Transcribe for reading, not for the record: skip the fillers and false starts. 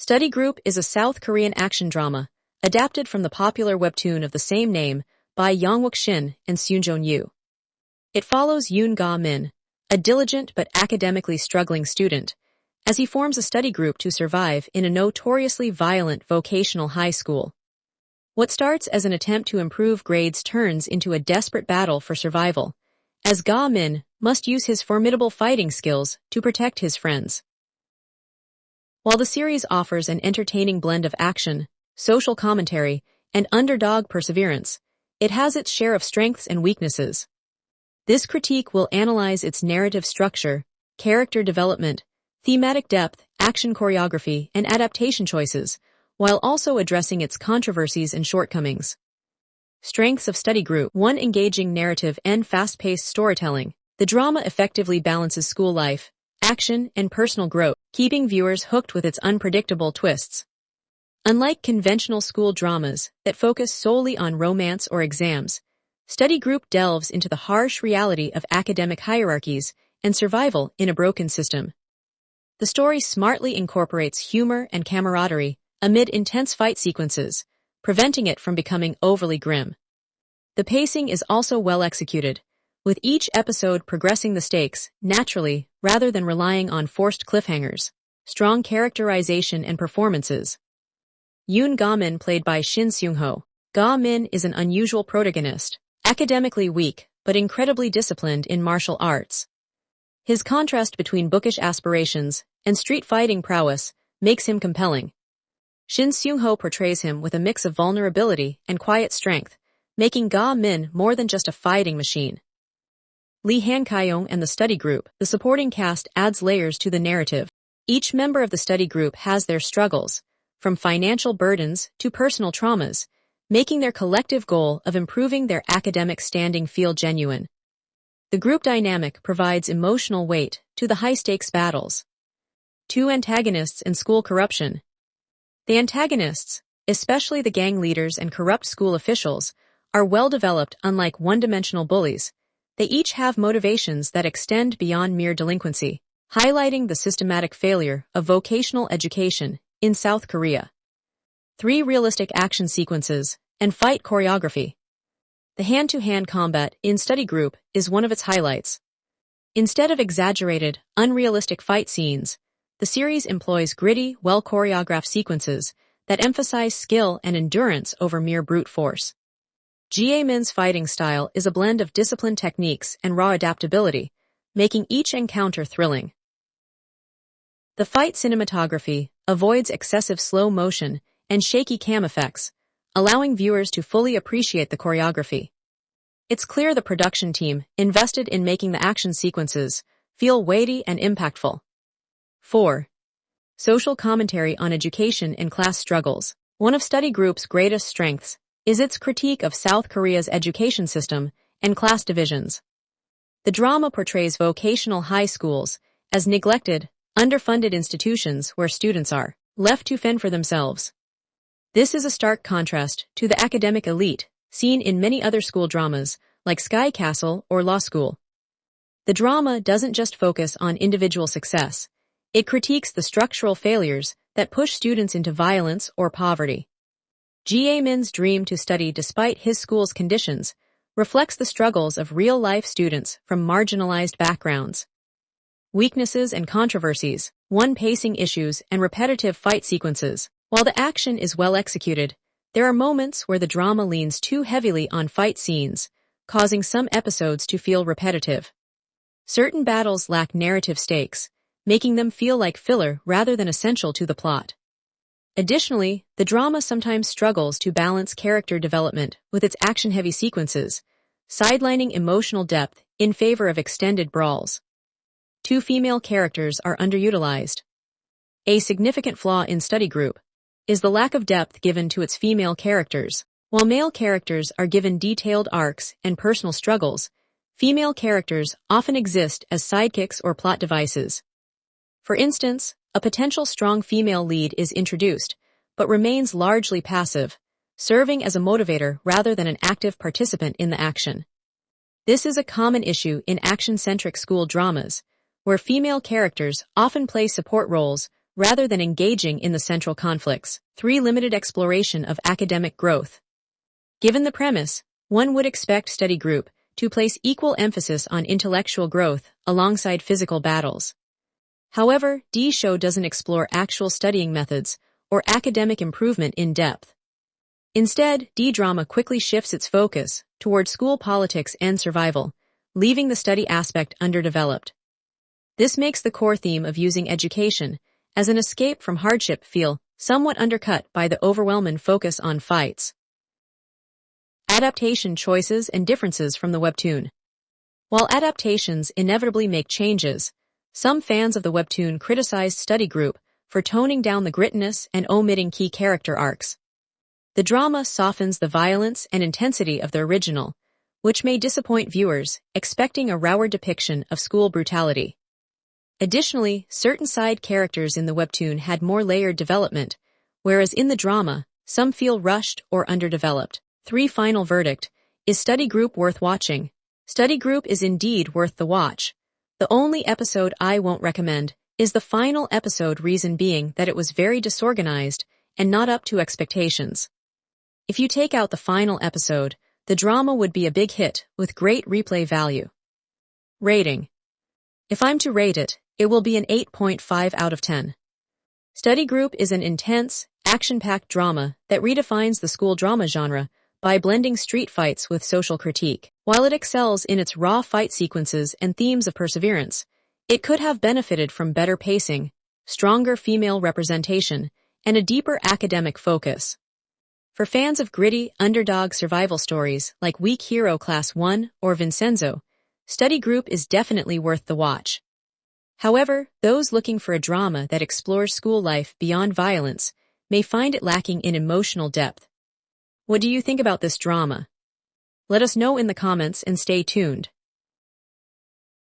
Study Group is a South Korean action drama, adapted from the popular webtoon of the same name by Yongwook Shin and Seunjong Yu. It follows Yoon Ga-min, a diligent but academically struggling student, as he forms a study group to survive in a notoriously violent vocational high school. What starts as an attempt to improve grades turns into a desperate battle for survival, as Ga-min must use his formidable fighting skills to protect his friends. While the series offers an entertaining blend of action, social commentary, and underdog perseverance, it has its share of strengths and weaknesses. This critique will analyze its narrative structure, character development, thematic depth, action choreography, and adaptation choices, while also addressing its controversies and shortcomings. Strengths of Study Group: 1. Engaging narrative and fast-paced storytelling. The drama effectively balances school life, action, and personal growth, keeping viewers hooked with its unpredictable twists. Unlike conventional school dramas that focus solely on romance or exams, Study Group delves into the harsh reality of academic hierarchies and survival in a broken system. The story smartly incorporates humor and camaraderie amid intense fight sequences, preventing it from becoming overly grim. The pacing is also well executed, with each episode progressing the stakes naturally rather than relying on forced cliffhangers. Strong characterization and performances. Yoon Ga-min, played by Shin Seung-ho. Ga-min is an unusual protagonist, academically weak but incredibly disciplined in martial arts. His contrast between bookish aspirations and street fighting prowess makes him compelling. Shin Seung-ho portrays him with a mix of vulnerability and quiet strength, making Ga-min more than just a fighting machine. Lee Han-kyung and the Study Group. The supporting cast adds layers to the narrative. Each member of the Study Group has their struggles, from financial burdens to personal traumas, making their collective goal of improving their academic standing feel genuine. The group dynamic provides emotional weight to the high-stakes battles. 2. Antagonists and school corruption. The antagonists, especially the gang leaders and corrupt school officials, are well developed. Unlike one-dimensional bullies, they each have motivations that extend beyond mere delinquency, highlighting the systematic failure of vocational education in South Korea. 3. Realistic action sequences and fight choreography. The hand-to-hand combat in Study Group is one of its highlights. Instead of exaggerated, unrealistic fight scenes, the series employs gritty, well-choreographed sequences that emphasize skill and endurance over mere brute force. Ga-min's fighting style is a blend of disciplined techniques and raw adaptability, making each encounter thrilling. The fight cinematography avoids excessive slow motion and shaky cam effects, allowing viewers to fully appreciate the choreography. It's clear the production team invested in making the action sequences feel weighty and impactful. 4. Social commentary on education and class struggles. One of Study Group's greatest strengths is its critique of South Korea's education system and class divisions. The drama portrays vocational high schools as neglected, underfunded institutions where students are left to fend for themselves. This is a stark contrast to the academic elite seen in many other school dramas like Sky Castle or Law School. The drama doesn't just focus on individual success, it critiques the structural failures that push students into violence or poverty. Ga-min's dream to study despite his school's conditions reflects the struggles of real-life students from marginalized backgrounds. Weaknesses and controversies. 1. Pacing issues and repetitive fight sequences. While the action is well executed, there are moments where the drama leans too heavily on fight scenes, causing some episodes to feel repetitive. Certain battles lack narrative stakes, making them feel like filler rather than essential to the plot. Additionally, the drama sometimes struggles to balance character development with its action-heavy sequences, sidelining emotional depth in favor of extended brawls. 2. Female characters are underutilized. A significant flaw in Study Group is the lack of depth given to its female characters. While male characters are given detailed arcs and personal struggles, female characters often exist as sidekicks or plot devices. For instance, a potential strong female lead is introduced, but remains largely passive, serving as a motivator rather than an active participant in the action. This is a common issue in action-centric school dramas, where female characters often play support roles rather than engaging in the central conflicts. 3. Limited exploration of academic growth. Given the premise, one would expect study group to place equal emphasis on intellectual growth alongside physical battles. However, D-Show doesn't explore actual studying methods or academic improvement in depth. Instead, D-Drama quickly shifts its focus toward school politics and survival, leaving the study aspect underdeveloped. This makes the core theme of using education as an escape from hardship feel somewhat undercut by the overwhelming focus on fights. Adaptation choices and differences from the webtoon. While adaptations inevitably make changes, some fans of the webtoon criticized Study Group for toning down the grittiness and omitting key character arcs. The drama softens the violence and intensity of the original, which may disappoint viewers expecting a rawer depiction of school brutality. Additionally, certain side characters in the webtoon had more layered development, whereas in the drama, some feel rushed or underdeveloped. 3. Final verdict. Is Study Group worth watching? Study Group is indeed worth the watch. The only episode I won't recommend is the final episode, reason being that it was very disorganized and not up to expectations. If you take out the final episode, the drama would be a big hit with great replay value. Rating. If I'm to rate it, it will be an 8.5 out of 10. Study Group is an intense, action-packed drama that redefines the school drama genre by blending street fights with social critique. While it excels in its raw fight sequences and themes of perseverance, it could have benefited from better pacing, stronger female representation, and a deeper academic focus. For fans of gritty, underdog survival stories like Weak Hero Class 1 or Vincenzo, Study Group is definitely worth the watch. However, those looking for a drama that explores school life beyond violence may find it lacking in emotional depth. What do you think about this drama? Let us know in the comments and stay tuned.